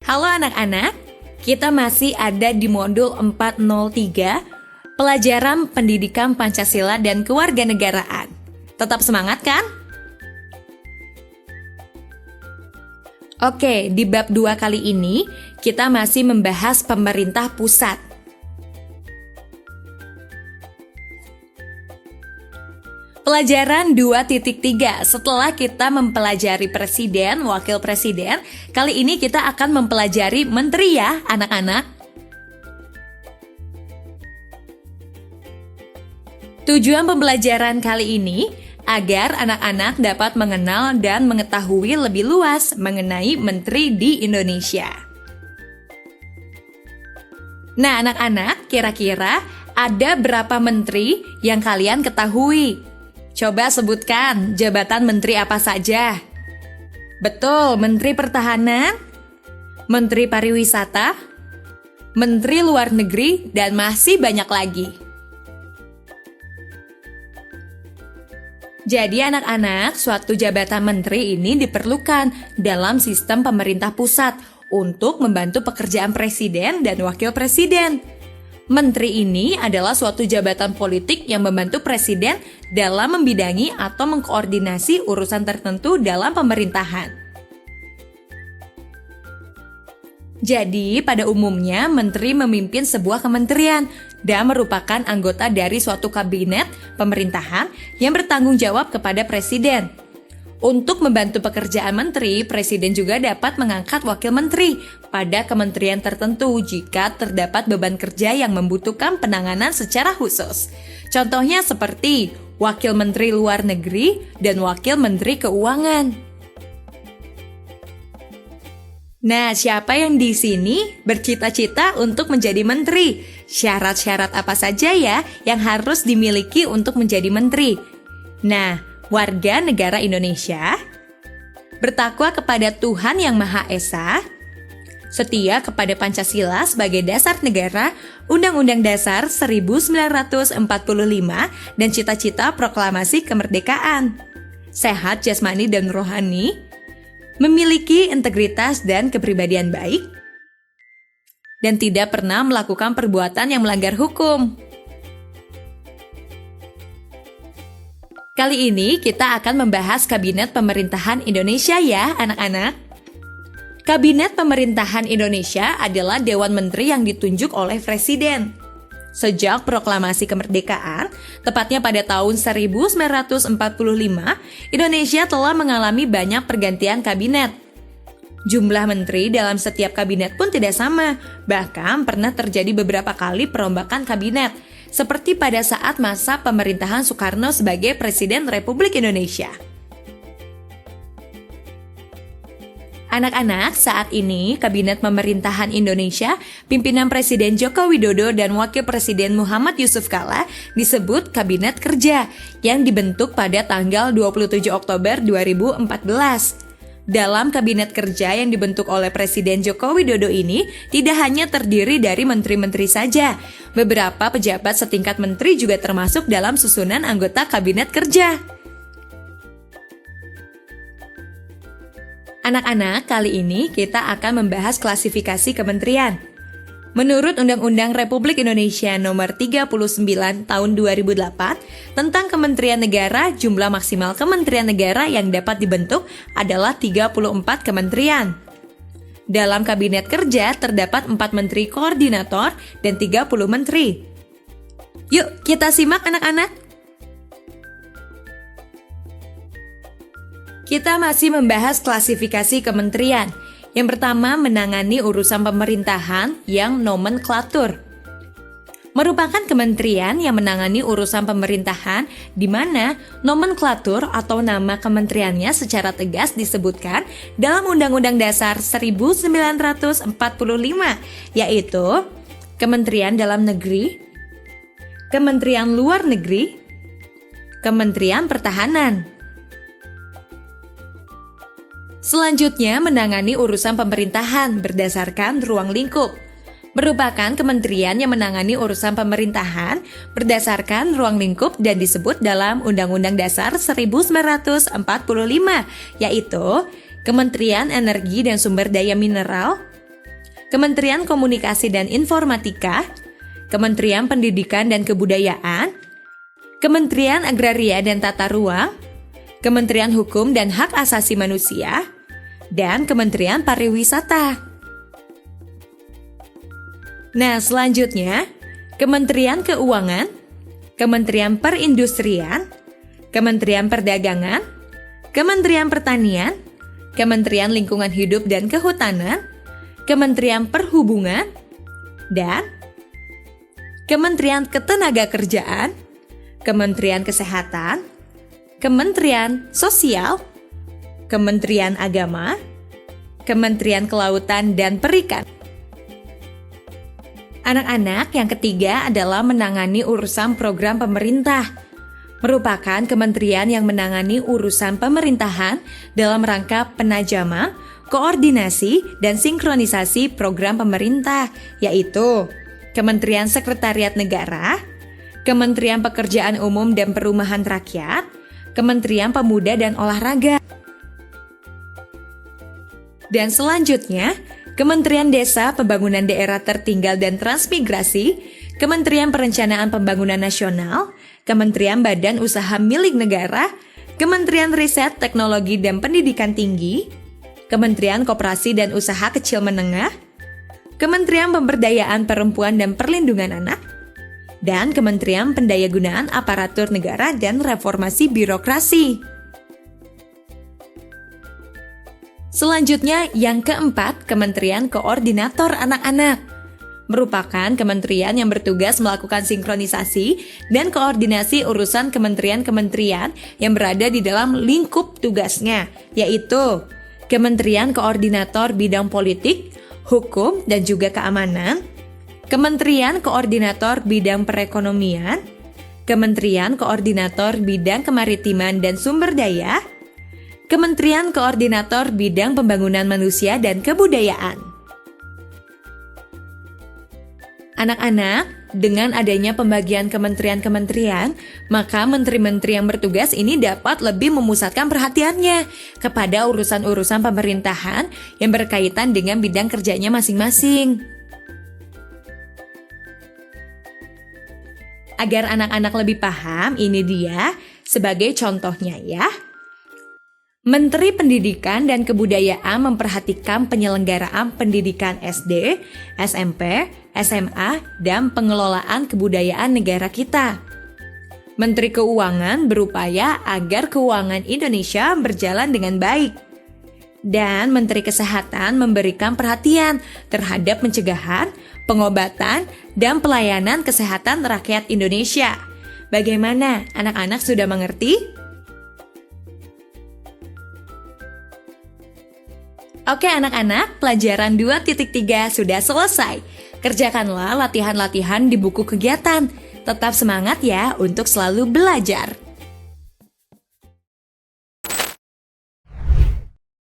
Halo anak-anak, kita masih ada di modul 403, pelajaran pendidikan Pancasila dan kewarganegaraan. Tetap semangat kan? Oke, di bab 2 kali ini, kita masih membahas pemerintah pusat. Pelajaran 2.3, setelah kita mempelajari presiden, wakil presiden, kali ini kita akan mempelajari menteri ya anak-anak. Tujuan pembelajaran kali ini agar anak-anak dapat mengenal dan mengetahui lebih luas mengenai menteri di Indonesia. Nah anak-anak, kira-kira ada berapa menteri yang kalian ketahui? Coba sebutkan jabatan menteri apa saja. Betul, Menteri Pertahanan, Menteri Pariwisata, Menteri Luar Negeri, dan masih banyak lagi. Jadi anak-anak, suatu jabatan menteri ini diperlukan dalam sistem pemerintah pusat untuk membantu pekerjaan presiden dan wakil presiden. Menteri ini adalah suatu jabatan politik yang membantu presiden dalam membidangi atau mengkoordinasi urusan tertentu dalam pemerintahan. Jadi, pada umumnya menteri memimpin sebuah kementerian dan merupakan anggota dari suatu kabinet pemerintahan yang bertanggung jawab kepada presiden. Untuk membantu pekerjaan menteri, presiden juga dapat mengangkat wakil menteri pada kementerian tertentu jika terdapat beban kerja yang membutuhkan penanganan secara khusus. Contohnya seperti wakil menteri luar negeri dan wakil menteri keuangan. Nah, siapa yang di sini bercita-cita untuk menjadi menteri? Syarat-syarat apa saja ya yang harus dimiliki untuk menjadi menteri? Nah, warga negara Indonesia, bertakwa kepada Tuhan Yang Maha Esa, setia kepada Pancasila sebagai dasar negara, Undang-Undang Dasar 1945, dan cita-cita proklamasi kemerdekaan, sehat jasmani dan rohani, memiliki integritas dan kepribadian baik, dan tidak pernah melakukan perbuatan yang melanggar hukum. Kali ini kita akan membahas Kabinet Pemerintahan Indonesia ya anak-anak. Kabinet Pemerintahan Indonesia adalah Dewan Menteri yang ditunjuk oleh Presiden. Sejak proklamasi kemerdekaan, tepatnya pada tahun 1945, Indonesia telah mengalami banyak pergantian kabinet. Jumlah menteri dalam setiap kabinet pun tidak sama, bahkan pernah terjadi beberapa kali perombakan kabinet, seperti pada saat masa pemerintahan Soekarno sebagai Presiden Republik Indonesia. Anak-anak, saat ini Kabinet Pemerintahan Indonesia, pimpinan Presiden Joko Widodo dan Wakil Presiden Muhammad Yusuf Kalla disebut Kabinet Kerja yang dibentuk pada tanggal 27 Oktober 2014. Dalam kabinet kerja yang dibentuk oleh Presiden Joko Widodo ini tidak hanya terdiri dari menteri-menteri saja. Beberapa pejabat setingkat menteri juga termasuk dalam susunan anggota kabinet kerja. Anak-anak, kali ini kita akan membahas klasifikasi kementerian. Menurut Undang-Undang Republik Indonesia Nomor 39 Tahun 2008 tentang Kementerian Negara, jumlah maksimal kementerian negara yang dapat dibentuk adalah 34 kementerian. Dalam kabinet kerja terdapat 4 menteri koordinator dan 30 menteri. Yuk, kita simak anak-anak. Kita masih membahas klasifikasi kementerian. Yang pertama, menangani urusan pemerintahan yang nomenklatur. Merupakan kementerian yang menangani urusan pemerintahan di mana nomenklatur atau nama kementeriannya secara tegas disebutkan dalam Undang-Undang Dasar 1945, yaitu Kementerian Dalam Negeri, Kementerian Luar Negeri, Kementerian Pertahanan. Selanjutnya, menangani urusan pemerintahan berdasarkan ruang lingkup. Merupakan kementerian yang menangani urusan pemerintahan berdasarkan ruang lingkup dan disebut dalam Undang-Undang Dasar 1945, yaitu Kementerian Energi dan Sumber Daya Mineral, Kementerian Komunikasi dan Informatika, Kementerian Pendidikan dan Kebudayaan, Kementerian Agraria dan Tata Ruang, Kementerian Hukum dan Hak Asasi Manusia, dan Kementerian Pariwisata. Nah, selanjutnya, Kementerian Keuangan, Kementerian Perindustrian, Kementerian Perdagangan, Kementerian Pertanian, Kementerian Lingkungan Hidup dan Kehutanan, Kementerian Perhubungan, dan Kementerian Ketenagakerjaan, Kementerian Kesehatan, Kementerian Sosial, Kementerian Agama, Kementerian Kelautan dan Perikanan. Anak-anak, yang ketiga adalah menangani urusan program pemerintah. Merupakan kementerian yang menangani urusan pemerintahan dalam rangka penajaman, koordinasi, dan sinkronisasi program pemerintah, yaitu Kementerian Sekretariat Negara, Kementerian Pekerjaan Umum dan Perumahan Rakyat, Kementerian Pemuda dan Olahraga. Dan selanjutnya, Kementerian Desa, Pembangunan Daerah Tertinggal dan Transmigrasi, Kementerian Perencanaan Pembangunan Nasional, Kementerian Badan Usaha Milik Negara, Kementerian Riset, Teknologi dan Pendidikan Tinggi, Kementerian Koperasi dan Usaha Kecil Menengah, Kementerian Pemberdayaan Perempuan dan Perlindungan Anak, dan Kementerian Pendayagunaan Aparatur Negara dan Reformasi Birokrasi. Selanjutnya, yang keempat, Kementerian Koordinator Anak-anak. Merupakan kementerian yang bertugas melakukan sinkronisasi dan koordinasi urusan kementerian-kementerian yang berada di dalam lingkup tugasnya, yaitu Kementerian Koordinator Bidang Politik, Hukum, dan juga Keamanan, Kementerian Koordinator Bidang Perekonomian, Kementerian Koordinator Bidang Kemaritiman dan Sumber Daya, Kementerian Koordinator Bidang Pembangunan Manusia dan Kebudayaan. Anak-anak, dengan adanya pembagian kementerian-kementerian, maka menteri-menteri yang bertugas ini dapat lebih memusatkan perhatiannya kepada urusan-urusan pemerintahan yang berkaitan dengan bidang kerjanya masing-masing. Agar anak-anak lebih paham, ini dia sebagai contohnya ya. Menteri Pendidikan dan Kebudayaan memperhatikan penyelenggaraan pendidikan SD, SMP, SMA, dan pengelolaan kebudayaan negara kita. Menteri Keuangan berupaya agar keuangan Indonesia berjalan dengan baik. Dan Menteri Kesehatan memberikan perhatian terhadap pencegahan, pengobatan, dan pelayanan kesehatan rakyat Indonesia. Bagaimana? Anak-anak sudah mengerti? Oke anak-anak, pelajaran 2.3 sudah selesai. Kerjakanlah latihan-latihan di buku kegiatan. Tetap semangat ya untuk selalu belajar.